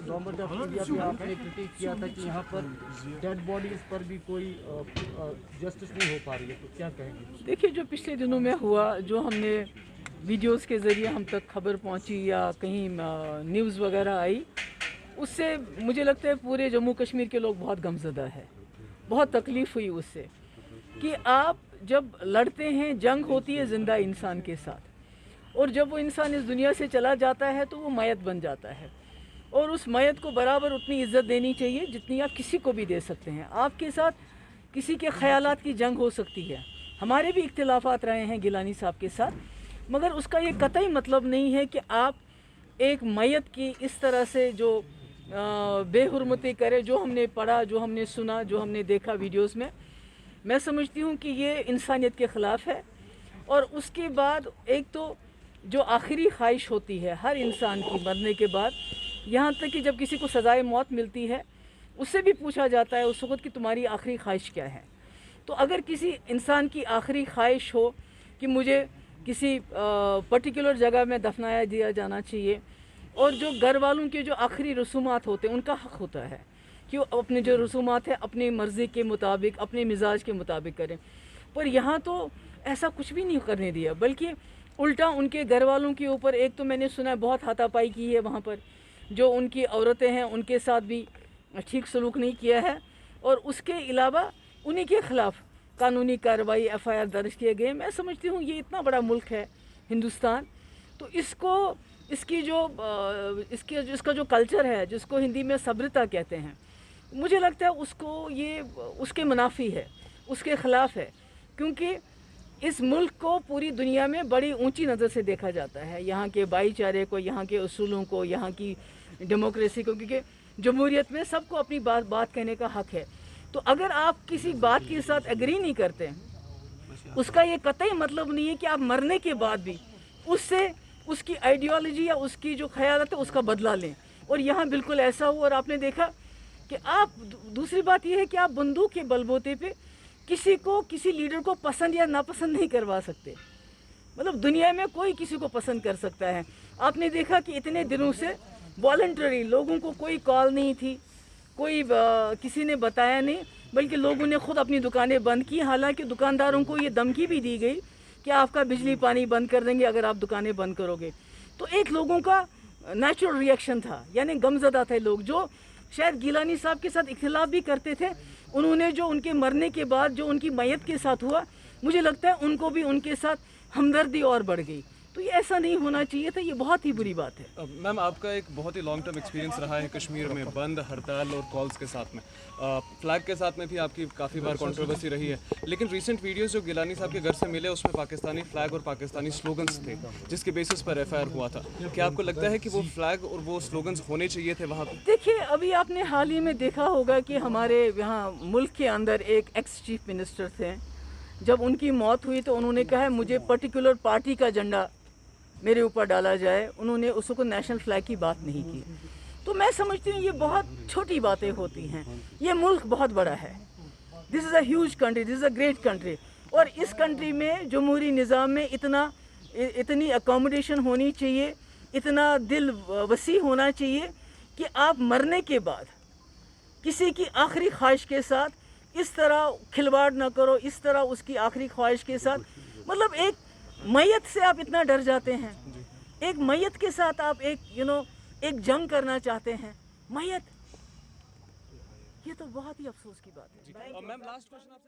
Government of India पे आपने critic किया था कि यहाँ पर डेड बॉडीज पर भी कोई जस्टिस नहीं हो पा रही है, तो क्या कहेंगे? देखिए, जो पिछले दिनों में हुआ, जो हमने वीडियोस के ज़रिए हम तक खबर पहुँची या कहीं न्यूज़ वगैरह आई, उससे मुझे लगता है पूरे जम्मू कश्मीर के लोग बहुत गमज़दा है, बहुत तकलीफ़ हुई उससे कि आप जब लड़ते हैं, जंग होती है ज़िंदा इंसान के साथ, और जब वो इंसान इस दुनिया से चला जाता है तो वो मैयत बन जाता है, और उस मैयत को बराबर उतनी इज़्ज़त देनी चाहिए जितनी आप किसी को भी दे सकते हैं। आपके साथ किसी के ख़यालात की जंग हो सकती है, हमारे भी इख्तिलाफ़ात रहे हैं गिलानी साहब के साथ, मगर उसका ये कतई मतलब नहीं है कि आप एक मैयत की इस तरह से जो बेहुरमती करे। जो हमने पढ़ा, जो हमने सुना, जो हमने देखा वीडियोस में, मैं समझती हूँ कि ये इंसानियत के ख़िलाफ़ है। और उसके बाद एक तो जो आखिरी ख्वाहिश होती है हर इंसान की मरने के बाद, यहाँ तक कि जब किसी को सज़ाए मौत मिलती है उससे भी पूछा जाता है उस वक़्त कि तुम्हारी आखिरी ख्वाहिश क्या है। तो अगर किसी इंसान की आखिरी ख्वाहिश हो कि मुझे किसी पर्टिकुलर जगह में दफनाया दिया जाना चाहिए, और जो घर वालों के जो आखिरी रसूमात होते हैं उनका हक़ होता है कि वो अपने जो रसूमात है अपनी मर्ज़ी के मुताबिक, अपने मिजाज के मुताबिक करें, पर यहाँ तो ऐसा कुछ भी नहीं करने दिया, बल्कि उल्टा उनके घर वालों के ऊपर, एक तो मैंने सुना है बहुत हाथापाई की है वहाँ पर, जो उनकी औरतें हैं उनके साथ भी ठीक सलूक नहीं किया है, और उसके अलावा उन्हीं के ख़िलाफ़ कानूनी कार्रवाई FIR दर्ज किए गए। मैं समझती हूँ ये इतना बड़ा मुल्क है हिंदुस्तान, तो इसका जो कल्चर है, जिसको हिंदी में सभ्यता कहते हैं, मुझे लगता है उसको ये उसके मुनाफी है, उसके ख़िलाफ़ है, क्योंकि इस मुल्क को पूरी दुनिया में बड़ी ऊंची नज़र से देखा जाता है, यहाँ के भाईचारे को, यहाँ के उसूलों को, यहाँ की डेमोक्रेसी को, क्योंकि जमहूरियत में सबको अपनी बात कहने का हक़ है। तो अगर आप किसी बात के साथ एग्री नहीं करते, उसका ये कतई मतलब नहीं है कि आप मरने के बाद भी उससे उसकी आइडियोलॉजी या उसकी जो ख्यालत है उसका बदला लें, और यहाँ बिल्कुल ऐसा हुआ। और आपने देखा कि आप, दूसरी बात यह है कि आप बंदूक के बलबूते पे किसी लीडर को पसंद या नापसंद नहीं करवा सकते। मतलब दुनिया में कोई किसी को पसंद कर सकता है। आपने देखा कि इतने दिनों से वॉलंटरी लोगों को कोई कॉल नहीं थी, कोई किसी ने बताया नहीं, बल्कि लोगों ने खुद अपनी दुकानें बंद की। हालांकि दुकानदारों को ये धमकी भी दी गई कि आपका बिजली पानी बंद कर देंगे अगर आप दुकानें बंद करोगे। तो एक लोगों का नेचुरल रिएक्शन था, यानी गमज़दा थे लोग, जो शायद गिलानी साहब के साथ इख्तिलाफ भी करते थे। उन्होंने जो उनके मरने के बाद जो उनकी मैयत के साथ हुआ, मुझे लगता है उनको भी उनके साथ हमदर्दी और बढ़ गई। तो ये ऐसा नहीं होना चाहिए था, ये बहुत ही बुरी बात है। मैम, आपका एक बहुत ही लॉन्ग टर्म एक्सपीरियंस रहा है कश्मीर में, बंद, हड़ताल और कॉल्स के साथ में, फ्लैग के साथ में भी आपकी काफ़ी बार कंट्रोवर्सी रही है, लेकिन रीसेंट वीडियोस जो गिलानी साहब के घर से मिले उसमें पाकिस्तानी फ्लैग और पाकिस्तानी स्लोगन्स थे, जिसके बेसिस पर FIR हुआ था। क्या आपको लगता है कि वो फ्लैग और वो स्लोगन्स होने चाहिए थे वहाँ पर? देखिए, अभी आपने हाल ही में देखा होगा कि हमारे यहाँ मुल्क के अंदर एक एक्स चीफ मिनिस्टर थे, जब उनकी मौत हुई तो उन्होंने कहा है मुझे पर्टिकुलर पार्टी का झंडा मेरे ऊपर डाला जाए, उन्होंने उसको नेशनल फ्लैग की बात नहीं की। तो मैं समझती हूँ ये बहुत छोटी बातें होती हैं। ये मुल्क बहुत बड़ा है, this is a huge country, this is a great country, और इस कंट्री में जमहूरी निज़ाम में इतनी अकोमोडेशन होनी चाहिए, इतना दिल वसी होना चाहिए कि आप मरने के बाद किसी की आखिरी ख्वाहिश के साथ इस तरह खिलवाड़ ना करो, इस तरह उसकी आखिरी ख्वाहिश के साथ, मतलब एक मैयत से आप इतना डर जाते हैं, एक मैयत के साथ आप एक जंग करना चाहते हैं, मैयत, ये तो बहुत ही अफसोस की बात है। मैम, लास्ट क्वेश्चन आपसे